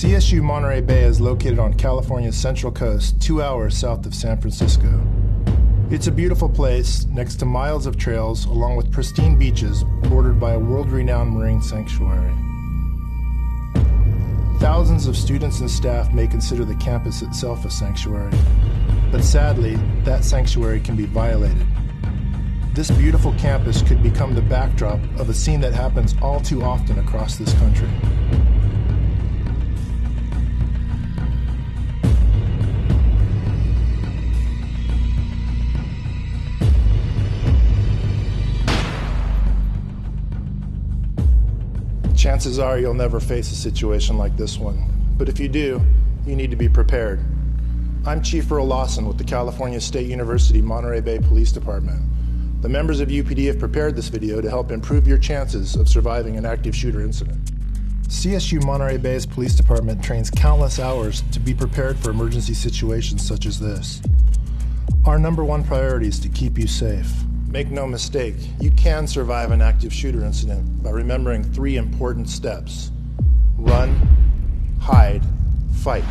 CSU Monterey Bay is located on California's central coast, 2 hours south of San Francisco. It's a beautiful place next to miles of trails along with pristine beaches bordered by a world-renowned marine sanctuary. Thousands of students and staff may consider the campus itself a sanctuary, but sadly, that sanctuary can be violated. This beautiful campus could become the backdrop of a scene that happens all too often across this country. Chances are you'll never face a situation like this one, but if you do, you need to be prepared. I'm Chief Earl Lawson with the California State University Monterey Bay Police Department. The members of UPD have prepared this video to help improve your chances of surviving an active shooter incident. CSU Monterey Bay's police department trains countless hours to be prepared for emergency situations such as this. Our number one priority is to keep you safe. Make no mistake, you can survive an active shooter incident by remembering 3 important steps: run, hide, fight.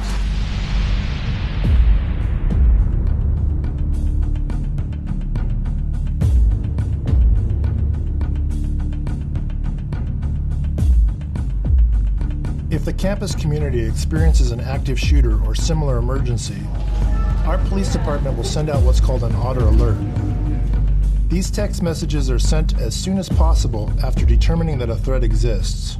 If the campus community experiences an active shooter or similar emergency, our police department will send out what's called an auto alert. These text messages are sent as soon as possible after determining that a threat exists.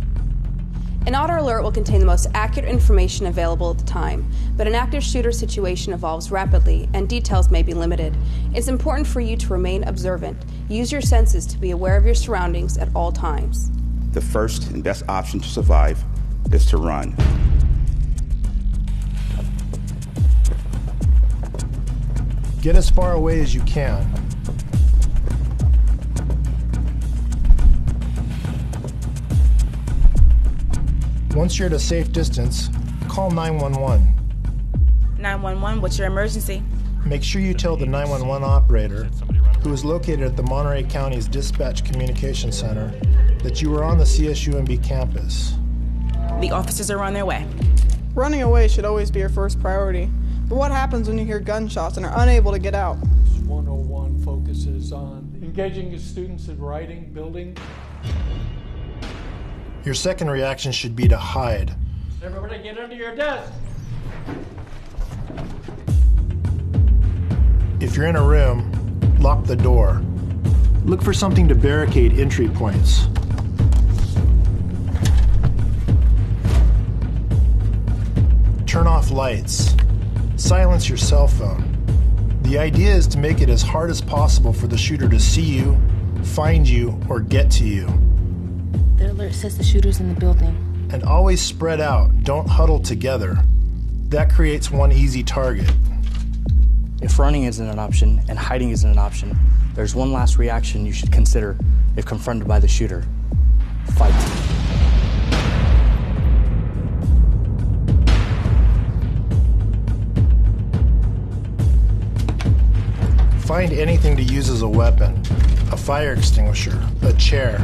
An auto alert will contain the most accurate information available at the time, but an active shooter situation evolves rapidly and details may be limited. It's important for you to remain observant. Use your senses to be aware of your surroundings at all times. The first and best option to survive is to run. Get as far away as you can. Once you're at a safe distance, call 911. 911, what's your emergency? Make sure you tell the 911 operator, who is located at the Monterey County's Dispatch Communication Center, that you are on the CSUMB campus. The officers are on their way. Running away should always be your first priority. But what happens when you hear gunshots and are unable to get out? 101 focuses on engaging the students in writing, building. Your second reaction should be to hide. Everybody get under your desk. If you're in a room, lock the door. Look for something to barricade entry points. Turn off lights. Silence your cell phone. The idea is to make it as hard as possible for the shooter to see you, find you, or get to you. The alert says the shooter's in the building. And always spread out, don't huddle together. That creates one easy target. If running isn't an option and hiding isn't an option, there's one last reaction you should consider if confronted by the shooter: fight. Find anything to use as a weapon: a fire extinguisher, a chair.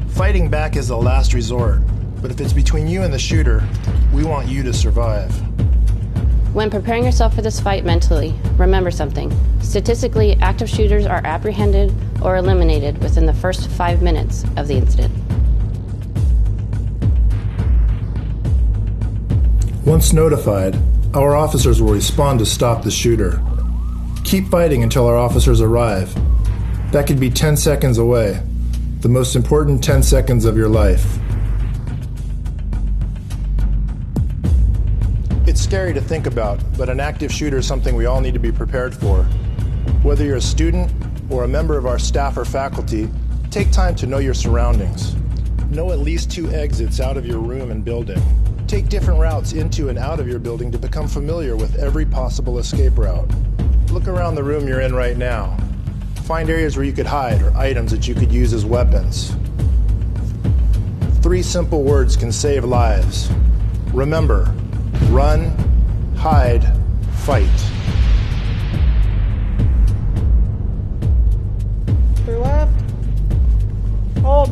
Fighting back is the last resort, but if it's between you and the shooter, we want you to survive. When preparing yourself for this fight mentally, remember something. Statistically, active shooters are apprehended or eliminated within the first 5 minutes of the incident. Once notified, our officers will respond to stop the shooter. Keep fighting until our officers arrive. That could be 10 seconds away. The most important 10 seconds of your life. It's scary to think about, but an active shooter is something we all need to be prepared for. Whether you're a student or a member of our staff or faculty, take time to know your surroundings. Know at least 2 exits out of your room and building. Take different routes into and out of your building to become familiar with every possible escape route. Look around the room you're in right now. Find areas where you could hide or items that you could use as weapons. 3 simple words can save lives. Remember: run, hide, fight. Clear left. Hold.